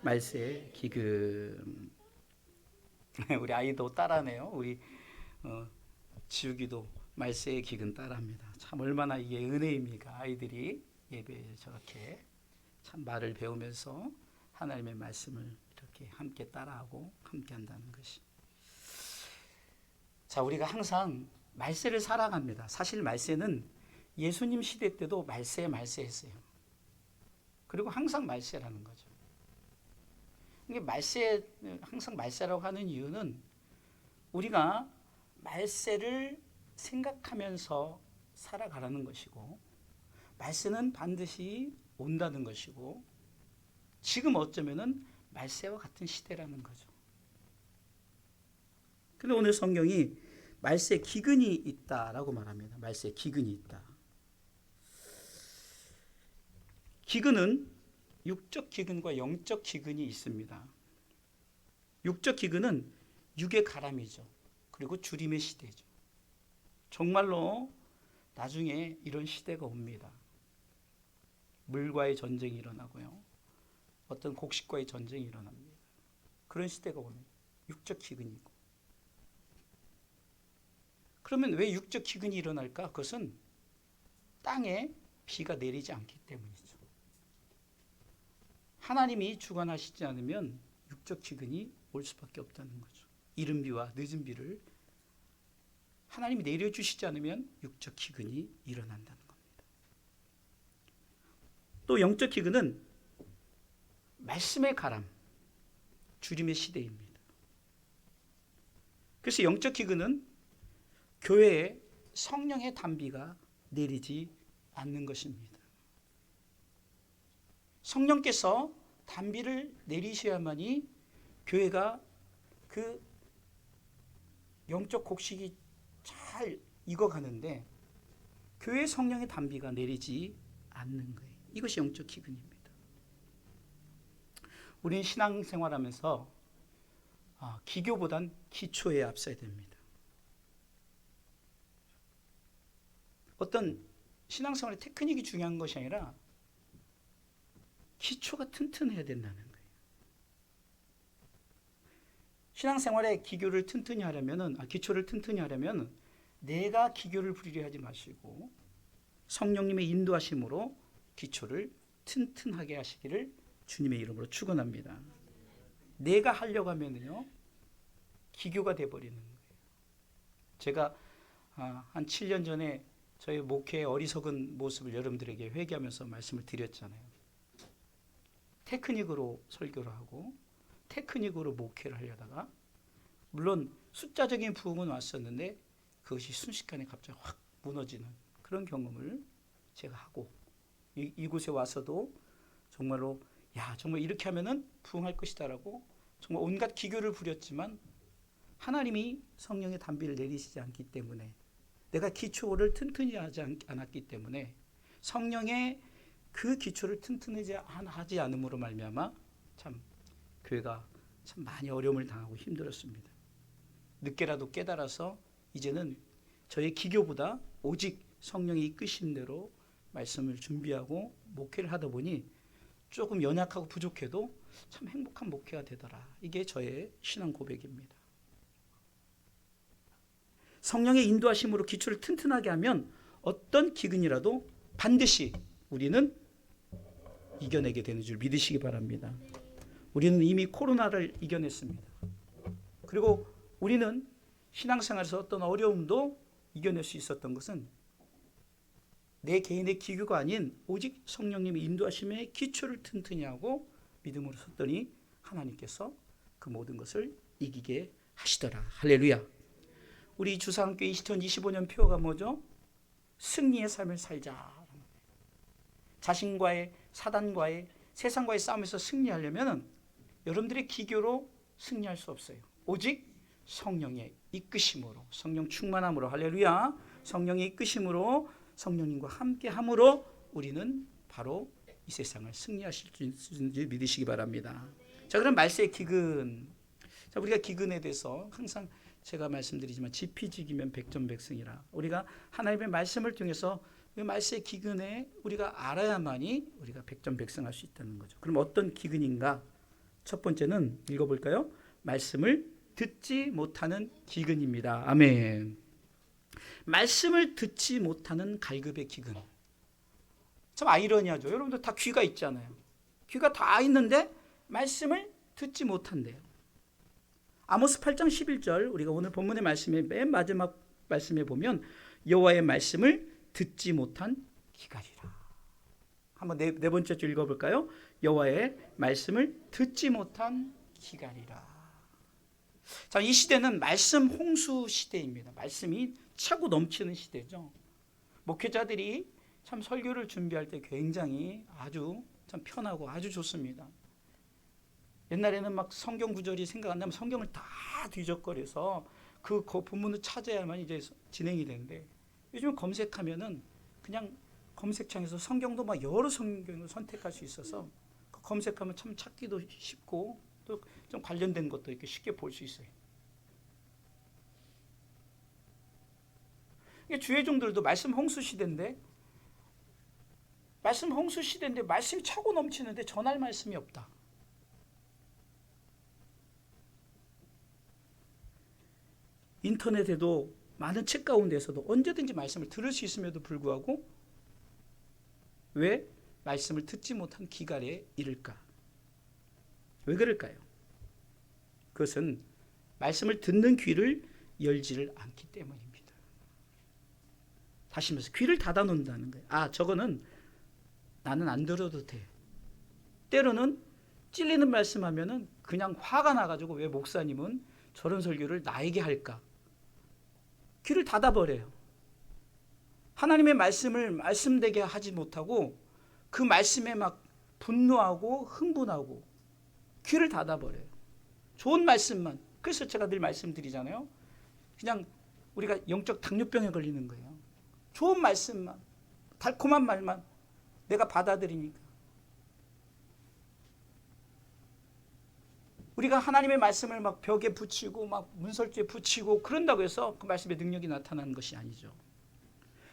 말세 기금. 우리 아이도 따라하네요. 우리 지우기도 말세의 기근 따라합니다. 참 얼마나 이게 은혜입니까? 아이들이 예배에 저렇게 참 말을 배우면서 하나님의 말씀을 이렇게 함께 따라하고 함께 한다는 것이. 자, 우리가 항상 말세를 사랑합니다. 사실 말세는 예수님 시대 때도 말세했어요. 그리고 항상 말세라는 거죠. 이게 항상 말세라고 하는 이유는 우리가 말세를 생각하면서 살아가라는 것이고, 말세는 반드시 온다는 것이고, 지금 어쩌면은 말세와 같은 시대라는 거죠. 근데 오늘 성경이 말세 기근이 있다라고 말합니다. 말세 기근이 있다. 기근은 육적 기근과 영적 기근이 있습니다. 육적 기근은 육의 가람이죠. 그리고 주림의 시대죠. 정말로 나중에 이런 시대가 옵니다. 물과의 전쟁이 일어나고요. 어떤 곡식과의 전쟁이 일어납니다. 그런 시대가 옵니다. 육적 기근이고. 그러면 왜 육적 기근이 일어날까? 그것은 땅에 비가 내리지 않기 때문이죠. 하나님이 주관하시지 않으면 육적 기근이 올 수밖에 없다는 거죠. 이른 비와 늦은 비를 하나님이 내려주시지 않으면 육적 기근이 일어난다는 겁니다. 또 영적 기근은 말씀의 가람, 주림의 시대입니다. 그래서 영적 기근은 교회에 성령의 단비가 내리지 않는 것입니다. 성령께서 단비를 내리셔야만이 교회가 그 영적 곡식이 잘 익어가는데, 교회 성령의 단비가 내리지 않는 거예요. 이것이 영적 기근입니다. 우리는 신앙생활하면서 기교보단 기초에 앞서야 됩니다. 어떤 신앙생활의 테크닉이 중요한 것이 아니라 기초가 튼튼해야 된다는 거예요. 신앙생활의 기초를 튼튼히 하려면 내가 기교를 부리려 하지 마시고 성령님의 인도하심으로 기초를 튼튼하게 하시기를 주님의 이름으로 축원합니다. 내가 하려고 하면요 기교가 돼버리는 거예요. 제가 한 7년 전에 저희 목회의 어리석은 모습을 여러분들에게 회개하면서 말씀을 드렸잖아요. 테크닉으로 설교를 하고 테크닉으로 목회를 하려다가, 물론 숫자적인 부흥은 왔었는데 그것이 순식간에 갑자기 확 무너지는 그런 경험을 제가 하고, 이곳에 와서도 정말로 정말 이렇게 하면은 부흥할 것이다라고 정말 온갖 기교를 부렸지만 하나님이 성령의 단비를 내리시지 않기 때문에, 내가 기초를 튼튼히 하지 않았기 때문에, 성령의 그 기초를 튼튼하지 않음으로 말미암아 참 교회가 참 많이 어려움을 당하고 힘들었습니다. 늦게라도 깨달아서 이제는 저의 기교보다 오직 성령이 이끄신 대로 말씀을 준비하고 목회를 하다 보니 조금 연약하고 부족해도 참 행복한 목회가 되더라. 이게 저의 신앙 고백입니다. 성령의 인도하심으로 기초를 튼튼하게 하면 어떤 기근이라도 반드시 우리는 이겨내게 되는 줄 믿으시기 바랍니다. 우리는 이미 코로나를 이겨냈습니다. 그리고 우리는 신앙생활에서 어떤 어려움도 이겨낼 수 있었던 것은 내 개인의 기교가 아닌 오직 성령님의 인도하심에 기초를 튼튼히 하고 믿음으로 섰더니 하나님께서 그 모든 것을 이기게 하시더라. 할렐루야. 우리 주상교회 2025년 표어가 뭐죠? 승리의 삶을 살자. 자신과의, 사단과의, 세상과의 싸움에서 승리하려면 여러분들의 기교로 승리할 수 없어요. 오직 성령의 이끄심으로, 성령 충만함으로, 할렐루야, 성령의 이끄심으로, 성령님과 함께함으로 우리는 바로 이 세상을 승리하실 수 있는지 믿으시기 바랍니다. 자, 그럼 말세의 기근. 자, 우리가 기근에 대해서 항상 제가 말씀드리지만 지피지기면 백전백승이라, 우리가 하나님의 말씀을 통해서 그 말세의 기근에 우리가 알아야만이 우리가 백전백승할 수 있다는 거죠. 그럼 어떤 기근인가? 첫 번째는 읽어볼까요? 말씀을 듣지 못하는 기근입니다. 아멘. 말씀을 듣지 못하는 갈급의 기근. 참 아이러니하죠. 여러분들 다 귀가 있잖아요. 귀가 다 있는데 말씀을 듣지 못한대요. 아모스 8장 11절, 우리가 오늘 본문의 말씀의 맨 마지막 말씀에 보면 여호와의 말씀을 듣지 못한 기갈이라. 한번 네 번째 줄 읽어볼까요? 여호와의 말씀을 듣지 못한 기갈이라. 자, 이 시대는 말씀 홍수 시대입니다. 말씀이 차고 넘치는 시대죠. 목회자들이 참 설교를 준비할 때 굉장히 아주 참 편하고 아주 좋습니다. 옛날에는 막 성경 구절이 생각 안 나면 성경을 다 뒤적거려서 그 본문을 찾아야만 이제 진행이 되는데, 요즘 검색하면은 그냥 검색창에서 성경도 막 여러 성경을 선택할 수 있어서 검색하면 참 찾기도 쉽고 또 좀 관련된 것도 이렇게 쉽게 볼 수 있어요. 주의종들도 말씀 홍수 시대인데, 말씀이 차고 넘치는데 전할 말씀이 없다. 인터넷에도 많은 책 가운데서도 언제든지 말씀을 들을 수 있음에도 불구하고 왜 말씀을 듣지 못한 기갈에 이를까? 왜 그럴까요? 그것은 말씀을 듣는 귀를 열지를 않기 때문입니다. 다시 말해서 귀를 닫아 놓는다는 거예요. 아, 저거는 나는 안 들어도 돼. 때로는 찔리는 말씀하면은 그냥 화가 나가지고 왜 목사님은 저런 설교를 나에게 할까? 귀를 닫아버려요. 하나님의 말씀을 말씀되게 하지 못하고 그 말씀에 막 분노하고 흥분하고 귀를 닫아버려요. 좋은 말씀만. 그래서 제가 늘 말씀드리잖아요. 그냥 우리가 영적 당뇨병에 걸리는 거예요. 좋은 말씀만, 달콤한 말만 내가 받아들이니까. 우리가 하나님의 말씀을 막 벽에 붙이고 막 문설주에 붙이고 그런다고 해서 그 말씀의 능력이 나타나는 것이 아니죠.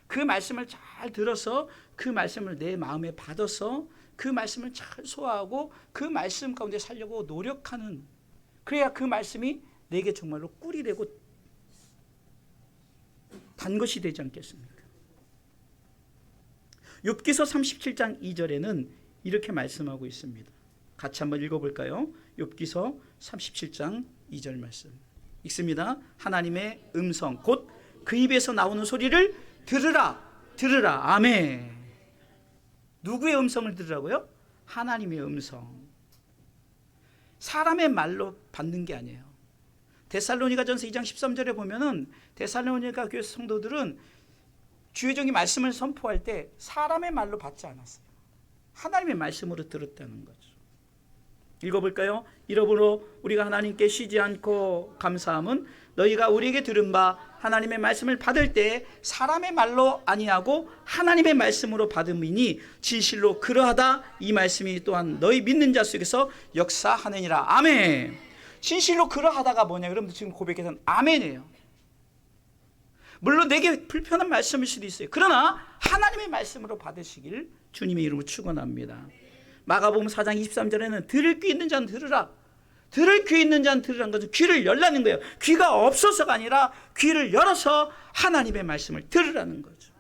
그 말씀을 잘 들어서 그 말씀을 내 마음에 받아서 그 말씀을 잘 소화하고 그 말씀 가운데 살려고 노력하는, 그래야 그 말씀이 내게 정말로 꿀이 되고 단 것이 되지 않겠습니까? 욥기서 37장 2절에는 이렇게 말씀하고 있습니다. 같이 한번 읽어볼까요? 욥기서 37장 2절 말씀 읽습니다. 하나님의 음성 곧 그 입에서 나오는 소리를 들으라. 아멘. 누구의 음성을 들으라고요? 하나님의 음성. 사람의 말로 받는 게 아니에요. 데살로니가전서 2장 13절에 보면은 데살로니가 교회 성도들은 주의 종이 말씀을 선포할 때 사람의 말로 받지 않았어요. 하나님의 말씀으로 들었다는 거죠. 읽어볼까요? 이러므로 우리가 하나님께 쉬지 않고 감사함은 너희가 우리에게 들은 바 하나님의 말씀을 받을 때 사람의 말로 아니하고 하나님의 말씀으로 받음이니 진실로 그러하다. 이 말씀이 또한 너희 믿는 자 속에서 역사하느니라. 아멘. 진실로 그러하다가 뭐냐? 여러분들 지금 고백해서는 아멘이에요. 물론 내게 불편한 말씀일 수도 있어요. 그러나 하나님의 말씀으로 받으시길 주님의 이름으로 축원합니다. 마가복음 4장 23절에는 들을 귀 있는 자는 들으라. 들을 귀 있는 자는 들으라는 것은 귀를 열라는 거예요. 귀가 없어서가 아니라 귀를 열어서 하나님의 말씀을 들으라는 거죠.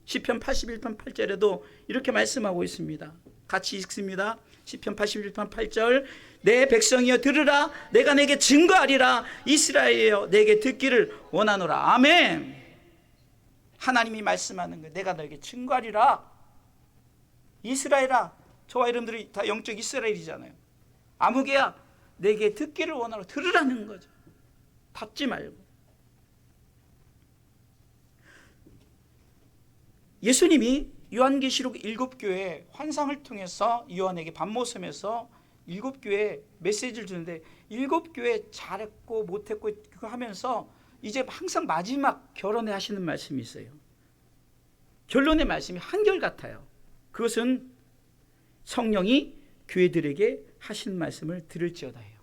시편 81편 8절에도 이렇게 말씀하고 있습니다. 같이 읽습니다. 시편 81편 8절 내 백성이여 들으라. 내가 내게 증거하리라. 이스라엘이여 내게 듣기를 원하노라. 아멘. 하나님이 말씀하는 거예요. 내가 너에게 증거하리라. 이스라엘아, 저와 여러분들이 다 영적 이스라엘이잖아요. 아무개야 내게 듣기를 원하노라. 들으라는 거죠. 닫지 말고. 예수님이 요한계시록 7교회 환상을 통해서 요한에게 밤모섬에서 7교회 메시지를 주는데 7교회 잘했고 못했고 그거 하면서 이제 항상 마지막 결론에 하시는 말씀이 있어요. 결론의 말씀이 한결같아요. 그것은 성령이 교회들에게 하신 말씀을 들을지어다 해요.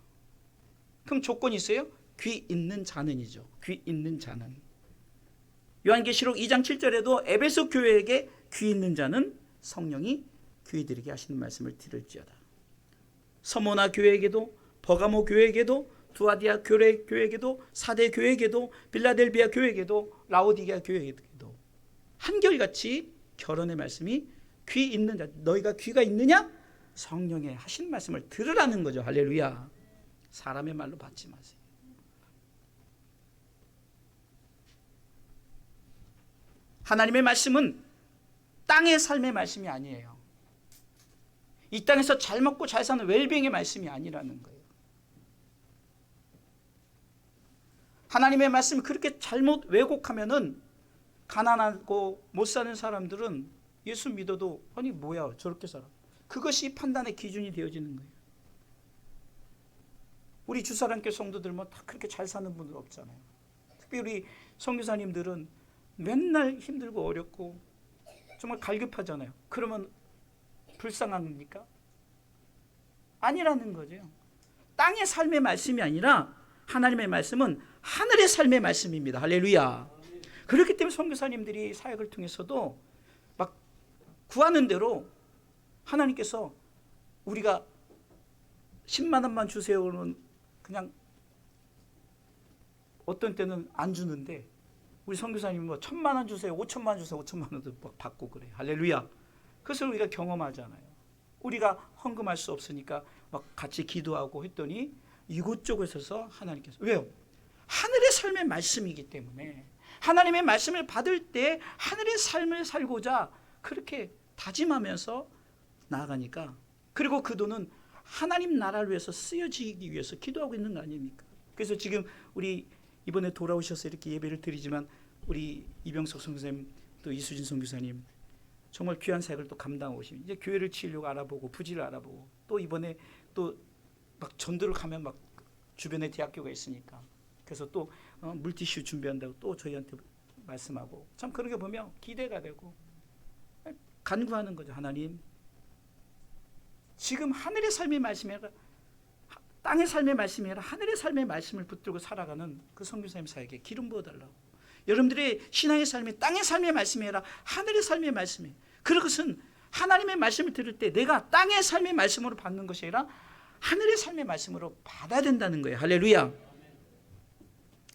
그럼 조건이 있어요? 귀 있는 자는이죠. 귀 있는 자는. 요한계시록 2장 7절에도 에베소 교회에게 귀 있는 자는 성령이 교회들에게 하시는 말씀을 들을지어다. 서모나 교회에게도, 버가모 교회에게도, 두아디아 교회에게도, 사대 교회에게도, 빌라델비아 교회에게도, 라오디게아 교회에게도 한결같이 결혼의 말씀이 귀 있는 자, 너희가 귀가 있느냐? 성령의 하신 말씀을 들으라는 거죠. 할렐루야. 사람의 말로 받지 마세요. 하나님의 말씀은 땅의 삶의 말씀이 아니에요. 이 땅에서 잘 먹고 잘 사는 웰빙의 말씀이 아니라는 거예요. 하나님의 말씀을 그렇게 잘못 왜곡하면은 가난하고 못 사는 사람들은 예수 믿어도 아니 뭐야 저렇게 살아. 그것이 판단의 기준이 되어지는 거예요. 우리 주사랑교회 성도들 뭐 다 그렇게 잘 사는 분들 없잖아요. 특별히 우리 선교사님들은 맨날 힘들고 어렵고 정말 갈급하잖아요. 그러면 불쌍한 겁니까? 아니라는 거죠. 땅의 삶의 말씀이 아니라 하나님의 말씀은 하늘의 삶의 말씀입니다. 할렐루야. 그렇기 때문에 선교사님들이 사역을 통해서도 막 구하는 대로 하나님께서 우리가 10만 원만 주세요는 그냥 어떤 때는 안 주는데 우리 선교사님은 뭐 1,000만 원 주세요, 5천만 원 주세요, 5천만 원도 막 받고 그래요. 할렐루야. 그것을 우리가 경험하잖아요. 우리가 헌금할 수 없으니까 막 같이 기도하고 했더니 이곳저곳에서 하나님께서 왜요? 하늘의 삶의 말씀이기 때문에 하나님의 말씀을 받을 때 하늘의 삶을 살고자 그렇게 다짐하면서 나아가니까 그리고 그 돈은 하나님 나라를 위해서 쓰여지기 위해서 기도하고 있는 거 아닙니까? 그래서 지금 우리 이번에 돌아오셔서 이렇게 예배를 드리지만 우리 이병석 선교사님 또 이수진 선교사님 정말 귀한 사역을 또 감당하고 오시면 이제 교회를 치려고 알아보고 부지를 알아보고 또 이번에 또 막 전도를 가면 막 주변에 대학교가 있으니까 그래서 또 물티슈 준비한다고 또 저희한테 말씀하고 참 그런 게 보면 기대가 되고 간구하는 거죠. 하나님 지금 하늘의 삶의 말씀이 아니라 땅의 삶의 말씀이 아니라 하늘의 삶의 말씀을 붙들고 살아가는 그 선교사님 사역에 기름 부어달라고. 여러분들의 신앙의 삶이 땅의 삶의 말씀이 아니라 하늘의 삶의 말씀이에요. 그것은 하나님의 말씀을 들을 때 내가 땅의 삶의 말씀으로 받는 것이 아니라 하늘의 삶의 말씀으로 받아야 된다는 거예요. 할렐루야.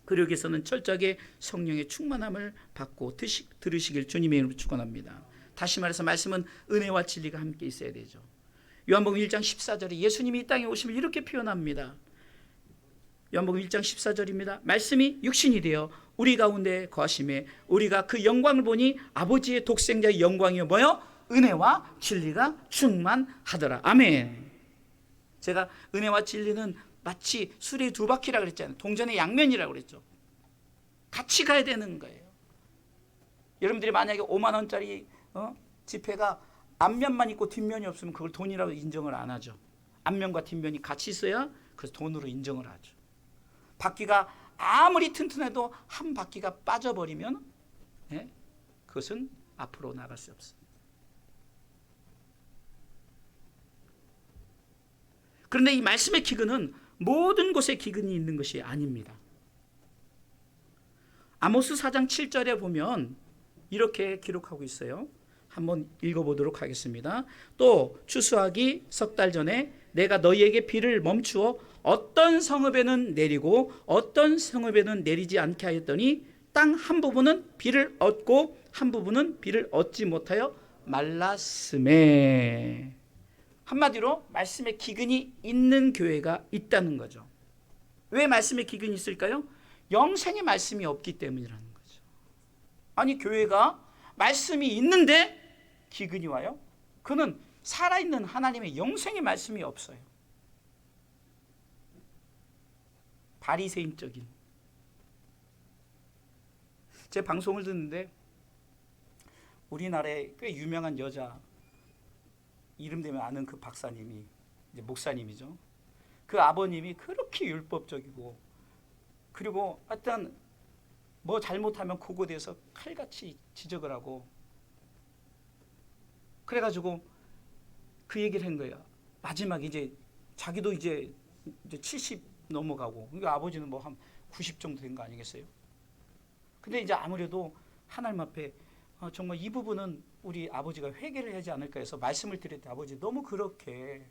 그러기 위해서는 철저하게 성령의 충만함을 받고 들으시길 주님의 이름으로 축원합니다. 다시 말해서 말씀은 은혜와 진리가 함께 있어야 되죠. 요한복음 1장 14절에 예수님이 이 땅에 오심을 이렇게 표현합니다. 요한복음 1장 14절입니다. 말씀이 육신이 되어 우리 가운데 거하심에 우리가 그 영광을 보니 아버지의 독생자의 영광이요 뭐요? 은혜와 진리가 충만하더라. 아멘. 제가 은혜와 진리는 마치 수레의 두 바퀴라고 그랬잖아요. 동전의 양면이라고 그랬죠. 같이 가야 되는 거예요. 여러분들이 만약에 5만 원짜리 지폐가 앞면만 있고 뒷면이 없으면 그걸 돈이라고 인정을 안 하죠. 앞면과 뒷면이 같이 있어야 그래서 돈으로 인정을 하죠. 바퀴가 아무리 튼튼해도 한 바퀴가 빠져버리면 그것은 앞으로 나갈 수 없어요. 그런데 이 말씀의 기근은 모든 곳에 기근이 있는 것이 아닙니다. 아모스 4장 7절에 보면 이렇게 기록하고 있어요. 한번 읽어보도록 하겠습니다. 또 추수하기 석 달 전에 내가 너희에게 비를 멈추어 어떤 성읍에는 내리고 어떤 성읍에는 내리지 않게 하였더니 땅 한 부분은 비를 얻고 한 부분은 비를 얻지 못하여 말랐음에. 한마디로 말씀의 기근이 있는 교회가 있다는 거죠. 왜 말씀의 기근이 있을까요? 영생의 말씀이 없기 때문이라는 거죠. 아니 교회가 말씀이 있는데 기근이 와요? 그는 살아있는 하나님의 영생의 말씀이 없어요. 바리새인적인. 제 방송을 듣는데 우리나라에 꽤 유명한 여자 이름 되면 아는 그 박사님이 이제 목사님이죠. 그 아버님이 그렇게 율법적이고 그리고 하여튼 뭐 잘못하면 그거에 대해서 칼같이 지적을 하고 그래가지고 그 얘기를 한 거예요. 마지막에 이제 자기도 이제 70 넘어가고 그러니까 아버지는 뭐 한 90 정도 된 거 아니겠어요? 근데 이제 아무래도 하나님 앞에 정말 이 부분은 우리 아버지가 회개를 하지 않을까 해서 말씀을 드릴 때 아버지 너무 그렇게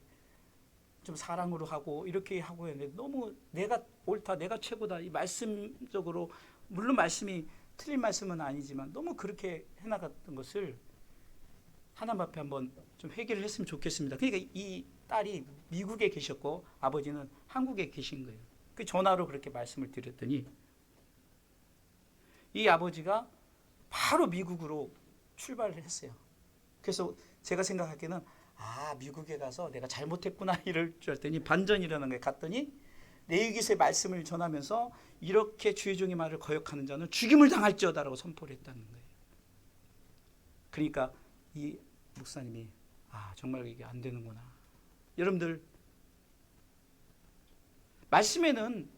좀 사랑으로 하고 이렇게 하고 했는데 너무 내가 옳다, 내가 최고다, 이 말씀적으로, 물론 말씀이 틀린 말씀은 아니지만 너무 그렇게 해나갔던 것을 하나님 앞에 한번 좀 회개를 했으면 좋겠습니다. 그러니까 이 딸이 미국에 계셨고 아버지는 한국에 계신 거예요. 그 전화로 그렇게 말씀을 드렸더니 이 아버지가 바로 미국으로 출발을 했어요. 그래서 제가 생각하기에는 미국에 가서 내가 잘못했구나 이럴 줄 알았더니 반전이 일어난 거예요. 갔더니 레위기서의 말씀을 전하면서 이렇게 주의 종의 말을 거역하는 자는 죽임을 당할지어다라고 선포를 했다는 거예요. 그러니까 이 목사님이 정말 이게 안 되는구나. 여러분들, 말씀에는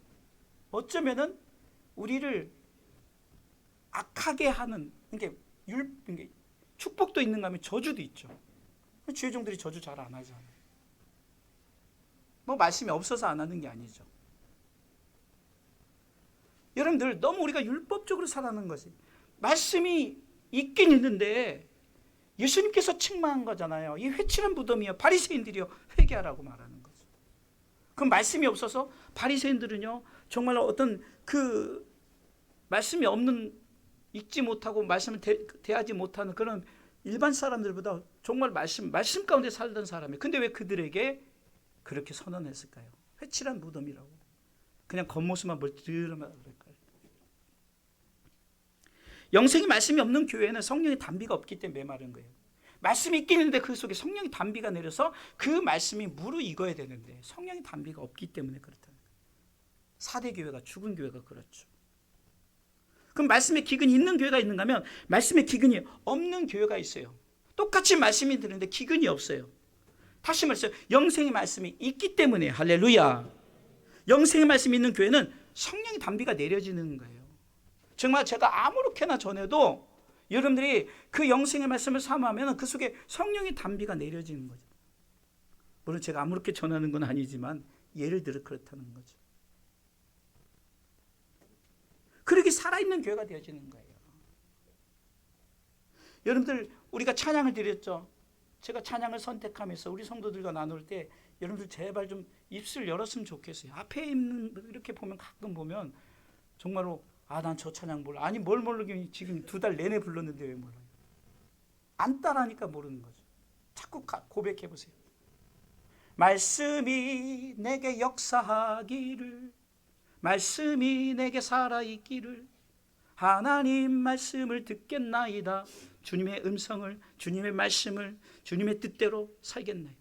어쩌면은 우리를 악하게 하는, 그러니까 축복도 있는가 하면 저주도 있죠. 주의 종들이 저주 잘 안 하잖아요. 뭐 말씀이 없어서 안 하는 게 아니죠. 여러분들, 너무 우리가 율법적으로 살아가는 거지. 말씀이 있긴 있는데 예수님께서 책망한 거잖아요. 이 회칠한 무덤이요, 바리새인들이요, 회개하라고 말하는 거죠. 그럼 말씀이 없어서 바리새인들은요, 정말 어떤 그 말씀이 없는, 읽지 못하고 말씀을 대하지 못하는 그런 일반 사람들보다 정말 말씀 가운데 살던 사람이에요. 근데 왜 그들에게 그렇게 선언했을까요? 회칠한 무덤이라고. 그냥 겉모습만 멀쩡하면 그럴까요? 영생이 말씀이 없는 교회는 성령의 단비가 없기 때문에 메마른 거예요. 말씀이 있긴 있는데 그 속에 성령의 단비가 내려서 그 말씀이 무르익어야 되는데 성령의 단비가 없기 때문에 그렇다는 거예요. 4대 교회가, 죽은 교회가 그렇죠. 그럼 말씀의 기근이 있는 교회가 있는가 하면 말씀의 기근이 없는 교회가 있어요. 똑같이 말씀이 들리는데 기근이 없어요. 다시 말해서 영생의 말씀이 있기 때문에, 할렐루야, 영생의 말씀이 있는 교회는 성령의 단비가 내려지는 거예요. 정말 제가 아무렇게나 전해도 여러분들이 그 영생의 말씀을 사모하면 그 속에 성령의 단비가 내려지는 거죠. 물론 제가 아무렇게 전하는 건 아니지만 예를 들어 그렇다는 거죠. 그렇게 살아있는 교회가 되어지는 거예요. 여러분들, 우리가 찬양을 드렸죠. 제가 찬양을 선택하면서 우리 성도들과 나눌 때 여러분들 제발 좀 입술 열었으면 좋겠어요. 앞에 있는 이렇게 보면 가끔 보면 정말로 난 저 찬양 몰라. 아니 뭘 모르긴 지금 2달 내내 불렀는데 왜 몰라요? 안 따라하니까 모르는 거죠. 자꾸 고백해 보세요. 말씀이 내게 역사하기를, 말씀이 내게 살아있기를, 하나님 말씀을 듣겠나이다. 주님의 음성을, 주님의 말씀을, 주님의 뜻대로 살겠나이다.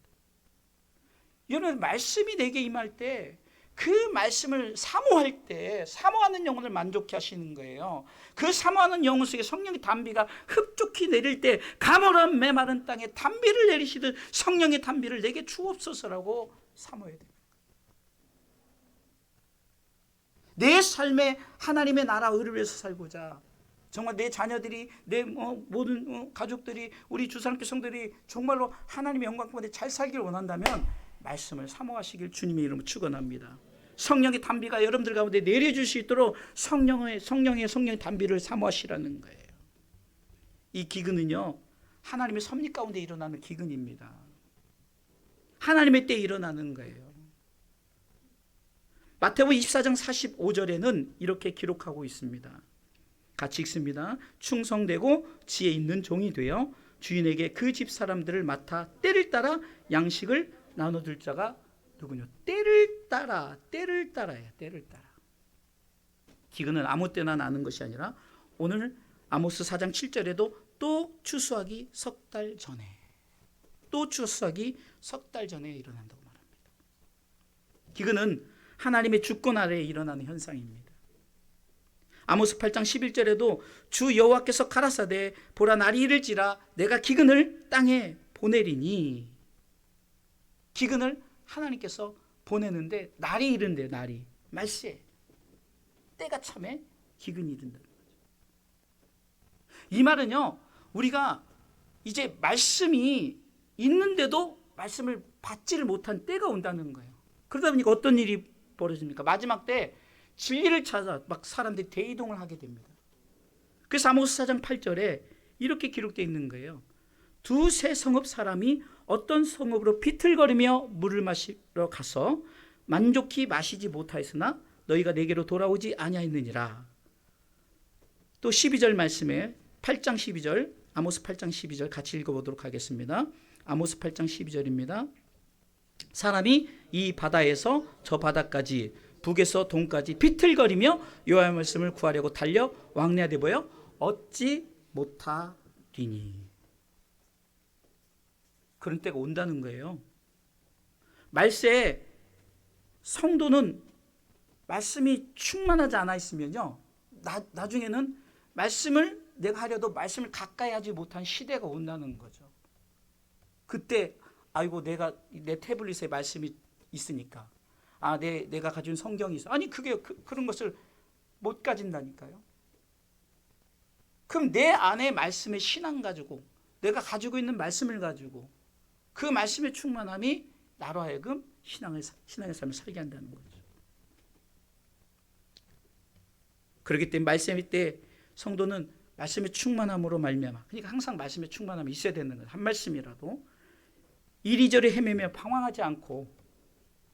여러분, 말씀이 내게 임할 때 그 말씀을 사모할 때 사모하는 영혼을 만족케 하시는 거예요. 그 사모하는 영혼 속에 성령의 단비가 흡족히 내릴 때 가물한 메마른 땅에 단비를 내리시듯 성령의 단비를 내게 주옵소서라고 사모해야 됩니다. 내 삶에 하나님의 나라 의를 위해서 살고자, 정말 내 자녀들이, 내 모든 가족들이, 우리 주사님께 성들이 정말로 하나님의 영광 가운데 잘 살기를 원한다면 말씀을 사모하시길 주님의 이름으로 축원합니다. 성령의 단비가 여러분들 가운데 내려줄 수 있도록 성령의 단비를 사모하시라는 거예요. 이 기근은요, 하나님의 섭리 가운데 일어나는 기근입니다. 하나님의 때에 일어나는 거예요. 마태복음 24장 45절에는 이렇게 기록하고 있습니다. 같이 읽습니다. 충성되고 지혜 있는 종이 되어 주인에게 그 집 사람들을 맡아 때를 따라 양식을 나눠줄 자가 누구냐? 때를 따라야, 때를 따라. 기근은 아무 때나 나는 것이 아니라 오늘 아모스 4장 7절에도 또 추수하기 석 달 전에, 또 추수하기 석 달 전에 일어난다고 말합니다. 기근은 하나님의 주권 아래에 일어나는 현상입니다. 아모스 8장 11절에도 주 여호와께서 가라사대 보라 날이 이를지라 내가 기근을 땅에 보내리니, 기근을 하나님께서 보내는데 날이 이른대요. 날이 말세, 때가 참에 기근이 이른다는 거죠. 이 말은요, 우리가 이제 말씀이 있는데도 말씀을 받지를 못한 때가 온다는 거예요. 그러다 보니까 어떤 일이 벌어집니까? 마지막 때 진리를 찾아 막 사람들이 대이동을 하게 됩니다. 그래서 아모스 4장 8절에 이렇게 기록되어 있는 거예요. 2-3 성읍 사람이 어떤 성읍으로 비틀거리며 물을 마시러 가서 만족히 마시지 못하였으나 너희가 내게로 돌아오지 아니하였느니라. 또 12절 말씀에 8장 12절, 아모스 8장 12절 같이 읽어보도록 하겠습니다. 아모스 8장 12절입니다. 사람이 이 바다에서 저 바다까지 북에서 동까지 비틀거리며 여호와의 말씀을 구하려고 달려 왕래하되 보여 얻지 못하리니. 그런 때가 온다는 거예요. 말세에 성도는 말씀이 충만하지 않아 있으면요, 나중에는 말씀을 내가 하려도 말씀을 가까이 하지 못한 시대가 온다는 거죠. 그때 아이고 내가 내 태블릿에 말씀이 있으니까, 내가 가진 성경이 있어. 아니 그게 그런 것을 못 가진다니까요. 그럼 내 안에 말씀의 신앙 가지고, 내가 가지고 있는 말씀을 가지고 그 말씀의 충만함이 나로 하여금 신앙의 삶을 살게 한다는 거죠. 그렇기 때문에 말씀일 때 성도는 말씀의 충만함으로 말미암아, 그러니까 항상 말씀의 충만함이 있어야 되는 거예요. 한 말씀이라도 이리저리 헤매며 방황하지 않고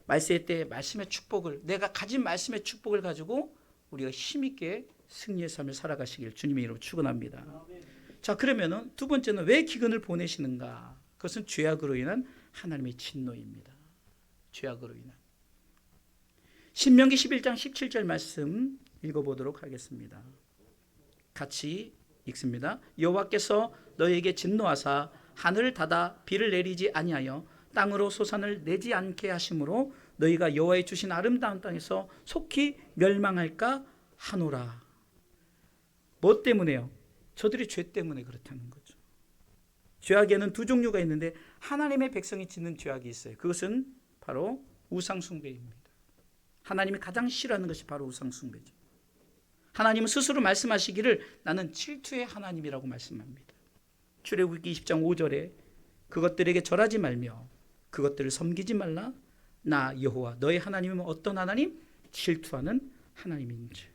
말세일 때 말씀의 축복을, 내가 가진 말씀의 축복을 가지고 우리가 힘있게 승리의 삶을 살아가시길 주님의 이름으로 축원합니다. 자, 그러면은 두 번째는 왜 기근을 보내시는가? 그것은 죄악으로 인한 하나님의 진노입니다. 죄악으로 인한. 신명기 11장 17절 말씀 읽어보도록 하겠습니다. 같이 읽습니다. 여호와께서 너희에게 진노하사 하늘을 닫아 비를 내리지 아니하여 땅으로 소산을 내지 않게 하심으로 너희가 여호와의 주신 아름다운 땅에서 속히 멸망할까 하노라. 뭐 때문에요? 저들이 죄 때문에 그렇다는 거죠. 죄악에는 두 종류가 있는데 하나님의 백성이 짓는 죄악이 있어요. 그것은 바로 우상숭배입니다. 하나님이 가장 싫어하는 것이 바로 우상숭배죠. 하나님은 스스로 말씀하시기를 나는 질투의 하나님이라고 말씀합니다. 출애굽기 20장 5절에 그것들에게 절하지 말며 그것들을 섬기지 말라. 나 여호와 너의 하나님은 어떤 하나님? 질투하는 하나님인지.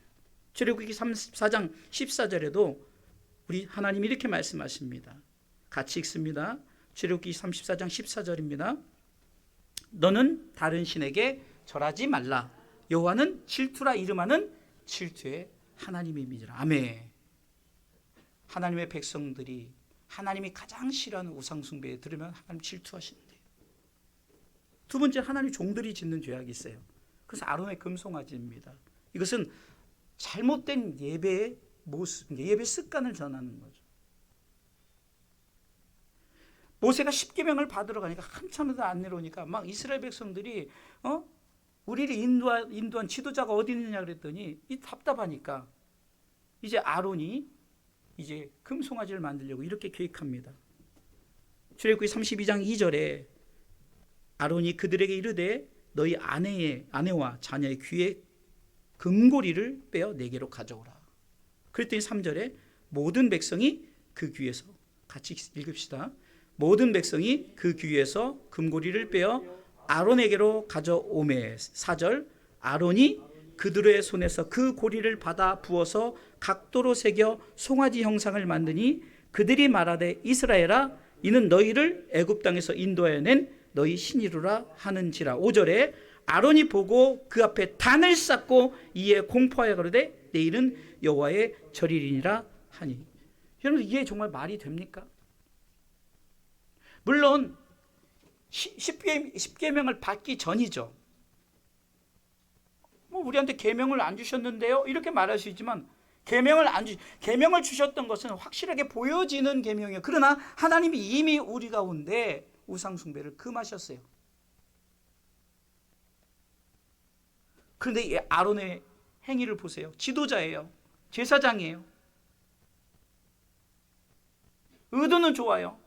출애굽기 34장 14절에도 우리 하나님이 이렇게 말씀하십니다. 같이 읽습니다. 출애굽기 34장 14절입니다. 너는 다른 신에게 절하지 말라. 여호와는 질투라 이름하는 질투의 하나님입니다. 아멘. 하나님의 백성들이 하나님이 가장 싫어하는 우상숭배에 들으면 하나님 질투하신대요. 두 번째, 하나님 종들이 짓는 죄악이 있어요. 그래서 아론의 금송아지입니다. 이것은 잘못된 예배의 모습, 예배 습관을 전하는 거죠. 모세가 십계명을 받으러 가니까 한참도 안 내려오니까 막 이스라엘 백성들이 우리를 인도한 지도자가 어디 있느냐 그랬더니 이 답답하니까 이제 아론이 이제 금송아지를 만들려고 이렇게 계획합니다. 출애굽기 32장 2절에 아론이 그들에게 이르되 너희 아내와 자녀의 귀에 금고리를 빼어 내게로 가져오라. 그랬더니 3절에 모든 백성이 그 귀에서, 같이 읽읍시다. 모든 백성이 그 귀에서 금고리를 빼어 아론에게로 가져오매. 4절 아론이 그들의 손에서 그 고리를 받아 부어서 각도로 새겨 송아지 형상을 만드니 그들이 말하되 이스라엘아 이는 너희를 애굽 땅에서 인도하여 낸 너희 신이루라 하는지라. 5절에 아론이 보고 그 앞에 단을 쌓고 이에 공포하여 가로되 내일은 여호와의 절일이니라 하니. 여러분 이게 정말 말이 됩니까? 물론 십계명을 받기 전이죠. 우리한테 계명을 안 주셨는데요 이렇게 말할 수 있지만 계명을 주셨던 것은 확실하게 보여지는 계명이에요. 그러나 하나님이 이미 우리 가운데 우상숭배를 금하셨어요. 그런데 이 아론의 행위를 보세요. 지도자예요. 제사장이에요. 의도는 좋아요.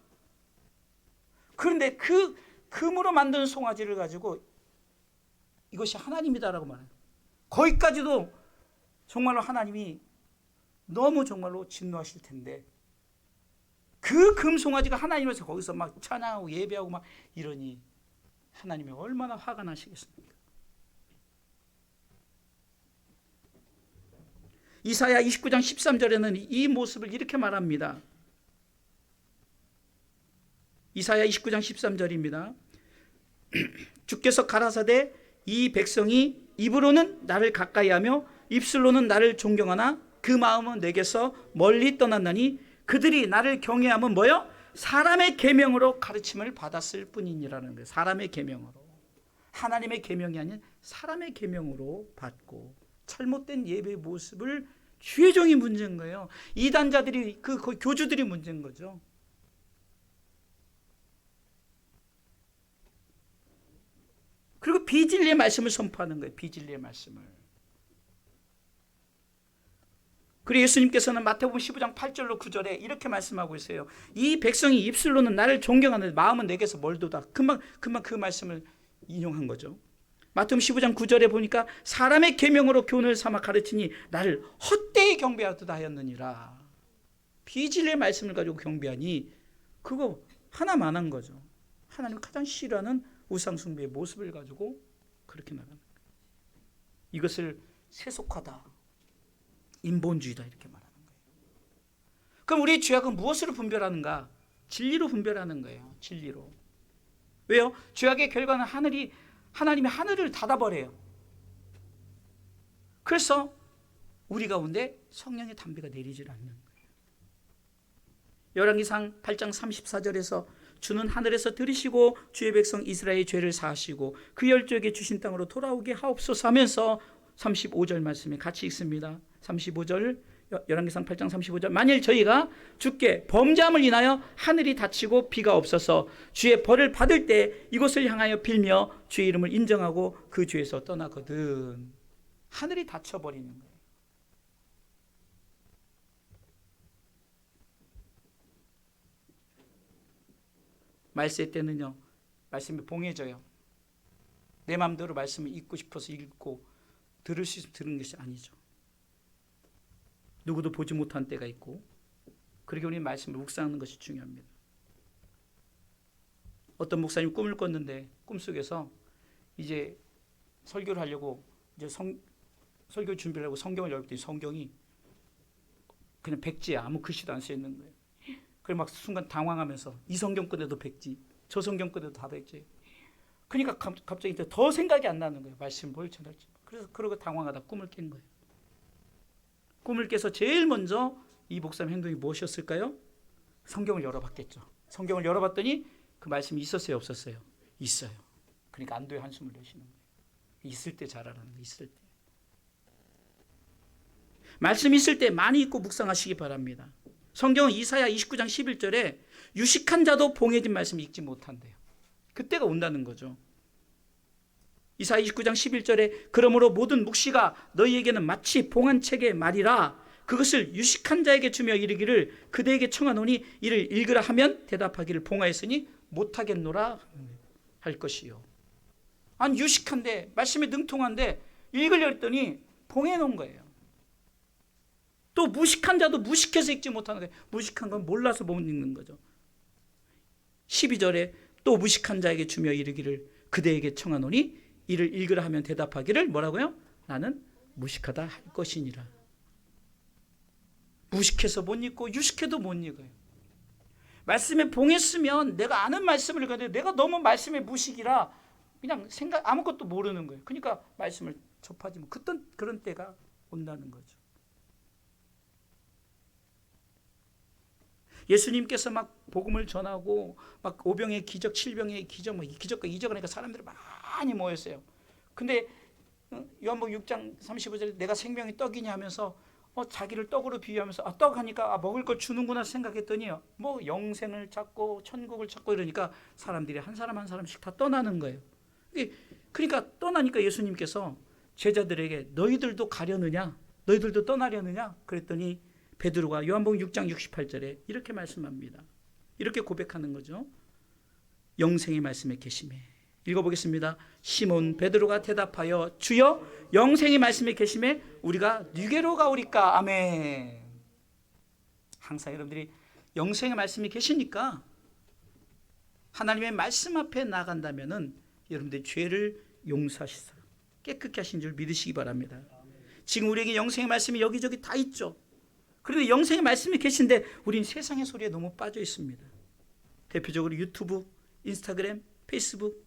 그런데 그 금으로 만든 송아지를 가지고 이것이 하나님이다라고 말해요. 거기까지도 정말로 하나님이 너무 정말로 진노하실 텐데 그 금송아지가 하나님에서 거기서 막 찬양하고 예배하고 막 이러니 하나님이 얼마나 화가 나시겠습니까? 이사야 29장 13절에는 이 모습을 이렇게 말합니다. 이사야 29장 13절입니다. 주께서 가라사대 이 백성이 입으로는 나를 가까이하며 입술로는 나를 존경하나 그 마음은 내게서 멀리 떠났나니 그들이 나를 경외하면 뭐요? 사람의 계명으로 가르침을 받았을 뿐이니라는 거예요. 사람의 계명으로. 하나님의 계명이 아닌 사람의 계명으로 받고 잘못된 예배의 모습을 주의 종이 문제인 거예요. 이단자들이 그 교주들이 문제인 거죠. 그리고 비진리의 말씀을 선포하는 거예요. 비진리의 말씀을. 그리고 예수님께서는 마태복음 15장 8절로 9절에 이렇게 말씀하고 있어요. 이 백성이 입술로는 나를 존경하는데 마음은 내게서 멀도다. 금방 그 말씀을 인용한 거죠. 마태복음 15장 9절에 보니까 사람의 계명으로 교훈을 삼아 가르치니 나를 헛되이 경배하도다 하였느니라. 비진리의 말씀을 가지고 경배하니 그거 하나만 한 거죠. 하나님 가장 싫어하는 우상숭배의 모습을 가지고 그렇게 나가는 거예요. 이것을 세속화다, 인본주의다 이렇게 말하는 거예요. 그럼 우리의 죄악은 무엇으로 분별하는가? 진리로 분별하는 거예요. 진리로. 왜요? 죄악의 결과는 하나님이 하늘을 닫아버려요. 그래서 우리 가운데 성령의 담비가 내리질 않는 거예요. 열왕기상 8장 34절에서 주는 하늘에서 들으시고 주의 백성 이스라엘의 죄를 사하시고 그 열조에게 주신 땅으로 돌아오게 하옵소서 하면서 35절 말씀에 같이 읽습니다. 35절 열왕기상 8장 35절 만일 저희가 주께 범죄함을 인하여 하늘이 닫히고 비가 없어서 주의 벌을 받을 때 이곳을 향하여 빌며 주의 이름을 인정하고 그 죄에서 떠나거든. 하늘이 닫혀버리는 거예요. 말세 때는요, 말씀이 봉해져요. 내 마음대로 말씀을 읽고 싶어서 읽고 들을 수 있으면 들은 것이 아니죠. 누구도 보지 못한 때가 있고, 그렇게 우리 말씀을 묵상하는 것이 중요합니다. 어떤 목사님 꿈을 꿨는데 꿈속에서 이제 설교를 하려고 이제 설교 준비를 하고 성경을 열었더니 성경이 그냥 백지에 아무 글씨도 안 써 있는 거예요. 그래 막 순간 당황하면서 이 성경 꺼내도 백지, 저 성경 꺼내도 다 백지. 그러니까 갑자기 더 생각이 안 나는 거예요. 말씀 뭘 전할지. 그래서 그러고 당황하다 꿈을 깬 거예요. 꿈을 깨서 제일 먼저 이 목사님 행동이 무엇이었을까요? 성경을 열어봤겠죠. 성경을 열어봤더니 그 말씀이 있었어요, 없었어요? 있어요. 그러니까 안도의 한숨을 내쉬는 거예요. 있을 때 잘하라는 거예요. 있을 때. 말씀이 있을 때 많이 읽고 묵상하시기 바랍니다. 성경은 이사야 29장 11절에 유식한 자도 봉해진 말씀 읽지 못한대요. 그때가 온다는 거죠. 이사야 29장 11절에 그러므로 모든 묵시가 너희에게는 마치 봉한 책의 말이라 그것을 유식한 자에게 주며 이르기를 그대에게 청하노니 이를 읽으라 하면 대답하기를 봉하였으니 못하겠노라 할 것이요. 아니 유식한데 말씀에 능통한데 읽으려 했더니 봉해 놓은 거예요. 또 무식한 자도 무식해서 읽지 못하는데 무식한 건 몰라서 못 읽는 거죠. 12절에 또 무식한 자에게 주며 이르기를 그대에게 청하노니 이를 읽으라 하면 대답하기를 뭐라고요? 나는 무식하다 할 것이니라. 무식해서 못 읽고 유식해도 못 읽어요. 말씀에 봉했으면 내가 아는 말씀을 읽었는데 내가 너무 말씀에 무식이라 그냥 아무것도 모르는 거예요. 그러니까 말씀을 접하지 못. 그런 때가 온다는 거죠. 예수님께서 막 복음을 전하고 막 오병의 기적, 칠병의 기적, 뭐 기적과 이적을 하니까 사람들이 많이 모였어요. 근데 요한복음 6장 35절에 내가 생명의 떡이냐 하면서 자기를 떡으로 비유하면서 떡 하니까 먹을 걸 주는구나 생각했더니 뭐 영생을 찾고 천국을 찾고 이러니까 사람들이 한 사람 한 사람씩 다 떠나는 거예요. 그러니까 떠나니까 예수님께서 제자들에게 너희들도 가려느냐? 너희들도 떠나려느냐? 그랬더니 베드로가 요한복음 6장 68절에 이렇게 말씀합니다. 이렇게 고백하는 거죠. 영생의 말씀에 계심에. 읽어보겠습니다. 시몬 베드로가 대답하여 주여 영생의 말씀에 계심에 우리가 누게로 가오리까. 아멘. 항상 여러분들이 영생의 말씀이 계시니까 하나님의 말씀 앞에 나간다면은 여러분들의 죄를 용서하시사 깨끗게 하신 줄 믿으시기 바랍니다. 지금 우리에게 영생의 말씀이 여기저기 다 있죠. 그런데 영생의 말씀이 계신데 우린 세상의 소리에 너무 빠져 있습니다. 대표적으로 유튜브, 인스타그램, 페이스북,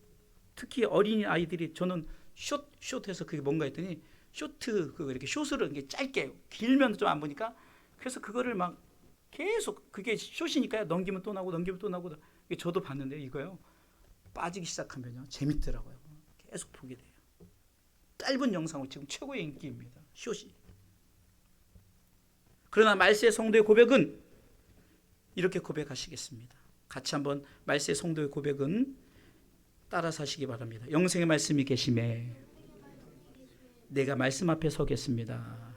특히 어린이 아이들이 저는 숏해서 그게 뭔가 했더니 쇼트 그거 이렇게 숏으로 이렇게 짧게 길면 좀 안 보니까 그래서 그거를 막 계속 그게 숏이니까요. 넘기면 또 나오고 넘기면 또 나오고 저도 봤는데 이거요. 빠지기 시작하면요. 재밌더라고요. 계속 보게 돼요. 짧은 영상은 지금 최고의 인기입니다. 숏이. 그러나 말세의 성도의 고백은 이렇게 고백하시겠습니다. 같이 한번 말세의 성도의 고백은 따라서 하시기 바랍니다. 영생의 말씀이 계심에 내가 말씀 앞에 서겠습니다.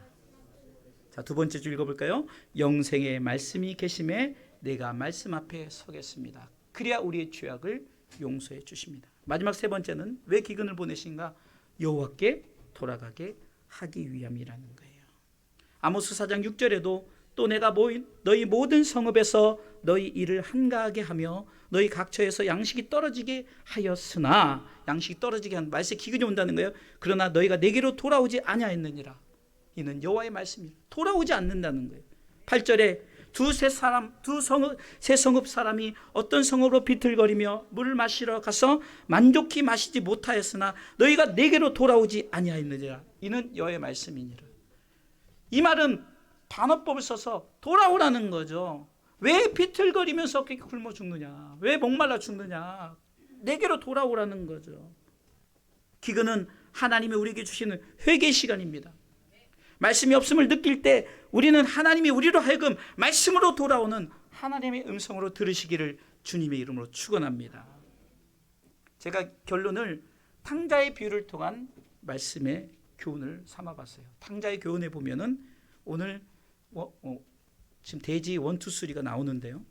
자, 두 번째 줄 읽어볼까요? 영생의 말씀이 계심에 내가 말씀 앞에 서겠습니다. 그래야 우리의 죄악을 용서해 주십니다. 마지막 세 번째는 왜 기근을 보내신가? 여호와께 돌아가게 하기 위함이라는 거예요. 아모스 4장 6절에도 또 내가 너희 모든 성읍에서 너희 일을 한가하게 하며 너희 각처에서 양식이 떨어지게 하였으나, 양식이 떨어지게 한 말세 기근이 온다는 거예요. 그러나 너희가 내게로 돌아오지 아니하였느니라. 이는 여호와의 말씀이라. 돌아오지 않는다는 거예요. 8절에 두세 성읍 사람이 어떤 성읍으로 비틀거리며 물을 마시러 가서 만족히 마시지 못하였으나 너희가 내게로 돌아오지 아니하였느니라. 이는 여호와의 말씀이니라. 이 말은 반어법을 써서 돌아오라는 거죠. 왜 비틀거리면서 그렇게 굶어 죽느냐? 왜 목말라 죽느냐? 내게로 돌아오라는 거죠. 기근은 하나님이 우리에게 주시는 회개 시간입니다. 말씀이 없음을 느낄 때 우리는 하나님이 우리로 하여금 말씀으로 돌아오는 하나님의 음성으로 들으시기를 주님의 이름으로 축원합니다. 제가 결론을 탕자의 비유를 통한 말씀의 교훈을 삼아봤어요. 탕자의 교훈에 보면은 오늘 지금 돼지 1, 2, 3가 나오는데요.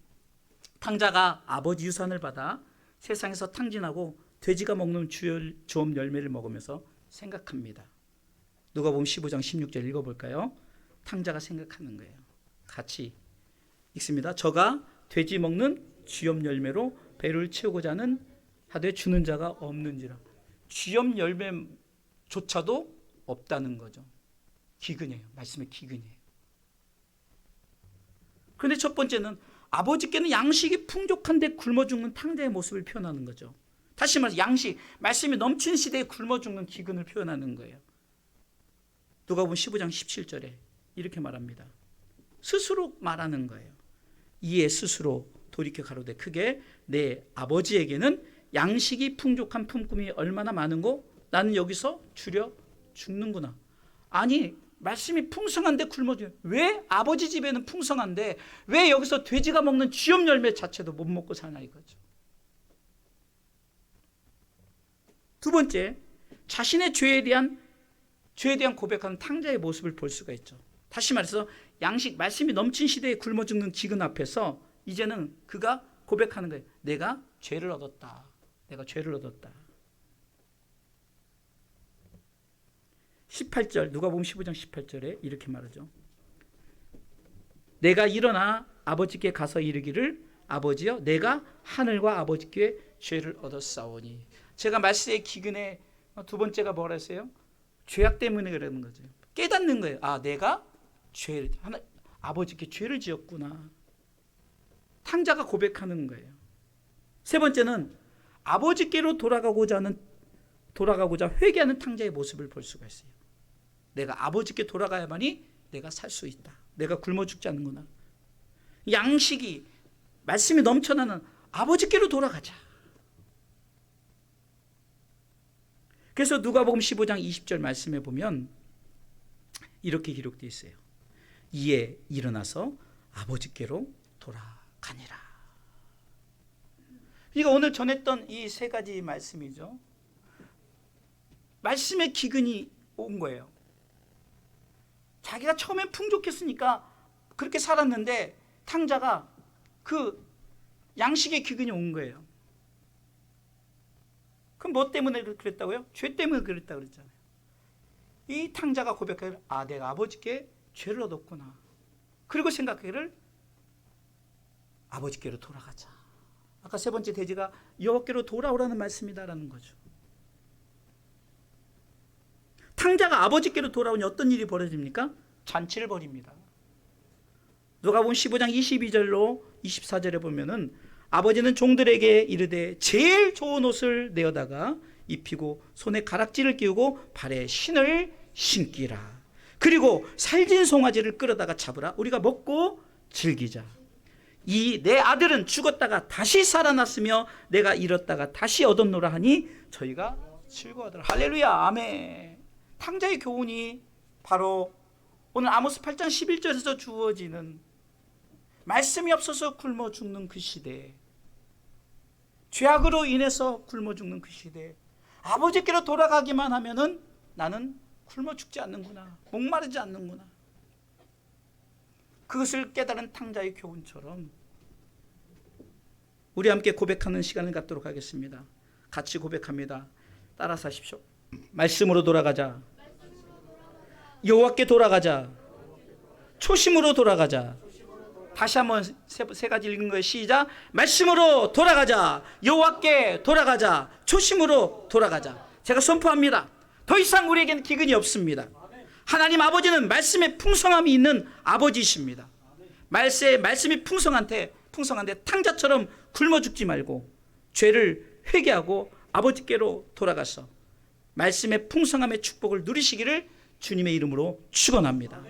탕자가 아버지 유산을 받아 세상에서 탕진하고 돼지가 먹는 주업 열매를 먹으면서 생각합니다. 누가복음 15장 16절 읽어볼까요? 탕자가 생각하는 거예요. 같이 읽습니다. 저가 돼지 먹는 주업 열매로 배를 채우고자 하는 하되 주는 자가 없는지라. 주업 열매조차도 없다는 거죠. 기근이에요. 말씀의 기근이에요. 그런데 첫 번째는 아버지께는 양식이 풍족한데 굶어 죽는 탕자의 모습을 표현하는 거죠. 다시 말해서 양식, 말씀이 넘치는 시대에 굶어 죽는 기근을 표현하는 거예요. 누가복음 15장 17절에 이렇게 말합니다. 스스로 말하는 거예요. 이에 스스로 돌이켜 가로되 크게 내 아버지에게는 양식이 풍족한 품꾼이 얼마나 많은고 나는 여기서 줄여 죽는구나. 아니 말씀이 풍성한데 굶어 죽어요. 왜 아버지 집에는 풍성한데 왜 여기서 돼지가 먹는 주업 열매 자체도 못 먹고 사냐 이거죠. 두 번째, 자신의 죄에 대한 고백하는 탕자의 모습을 볼 수가 있죠. 다시 말해서 양식, 말씀이 넘친 시대에 굶어 죽는 기근 앞에서 이제는 그가 고백하는 거예요. 내가 죄를 얻었다. 내가 죄를 얻었다. 18절, 누가복음 15장 18절에 이렇게 말하죠. 내가 일어나 아버지께 가서 이르기를 아버지여 내가 하늘과 아버지께 죄를 얻었사오니. 제가 말세의 기근에 두 번째가 뭐라 했어요? 죄악 때문에 그러는 거죠. 깨닫는 거예요. 아, 내가 아버지께 죄를 지었구나. 탕자가 고백하는 거예요. 세 번째는 아버지께로 돌아가고자 회개하는 탕자의 모습을 볼 수가 있어요. 내가 아버지께 돌아가야만이 내가 살 수 있다. 내가 굶어 죽지 않는구나. 양식이 말씀이 넘쳐나는 아버지께로 돌아가자. 그래서 누가복음 15장 20절 말씀에 보면 이렇게 기록되어 있어요. 이에 일어나서 아버지께로 돌아가니라. 이거 오늘 전했던 이 세 가지 말씀이죠. 말씀의 기근이 온 거예요. 자기가 처음엔 풍족했으니까 그렇게 살았는데 탕자가 그 양식의 기근이 온 거예요. 그럼 뭐 때문에 그랬다고요? 죄 때문에 그랬다고 그랬잖아요. 이 탕자가 고백하기를 아, 내가 아버지께 죄를 얻었구나. 그리고 생각하기를 아버지께로 돌아가자. 아까 세 번째 돼지가 여호와께로 돌아오라는 말씀이다라는 거죠. 탕자가 아버지께로 돌아오니 어떤 일이 벌어집니까? 잔치를 벌입니다. 누가복음 15장 22절로 24절에 보면은 아버지는 종들에게 이르되 제일 좋은 옷을 내어다가 입히고 손에 가락지를 끼우고 발에 신을 신기라. 그리고 살진 송아지를 끌어다가 잡으라. 우리가 먹고 즐기자. 이 내 아들은 죽었다가 다시 살아났으며 내가 잃었다가 다시 얻었노라 하니 저희가 즐거워하더라. 할렐루야. 아멘. 탕자의 교훈이 바로 오늘 아모스 8장 11절에서 주어지는 말씀이 없어서 굶어 죽는 그 시대, 죄악으로 인해서 굶어 죽는 그 시대, 아버지께로 돌아가기만 하면은 나는 굶어 죽지 않는구나, 목마르지 않는구나. 그것을 깨달은 탕자의 교훈처럼 우리 함께 고백하는 시간을 갖도록 하겠습니다. 같이 고백합니다. 따라서 하십시오. 말씀으로 돌아가자. 여호와께 돌아가자. 초심으로 돌아가자. 다시 한번 세 가지 읽은 거예요. 시작. 말씀으로 돌아가자. 여호와께 돌아가자. 초심으로 돌아가자. 제가 선포합니다. 더 이상 우리에게는 기근이 없습니다. 하나님 아버지는 말씀에 풍성함이 있는 아버지이십니다. 말씀이 풍성한데 탕자처럼 굶어 죽지 말고 죄를 회개하고 아버지께로 돌아가서 말씀의 풍성함의 축복을 누리시기를 주님의 이름으로 축원합니다.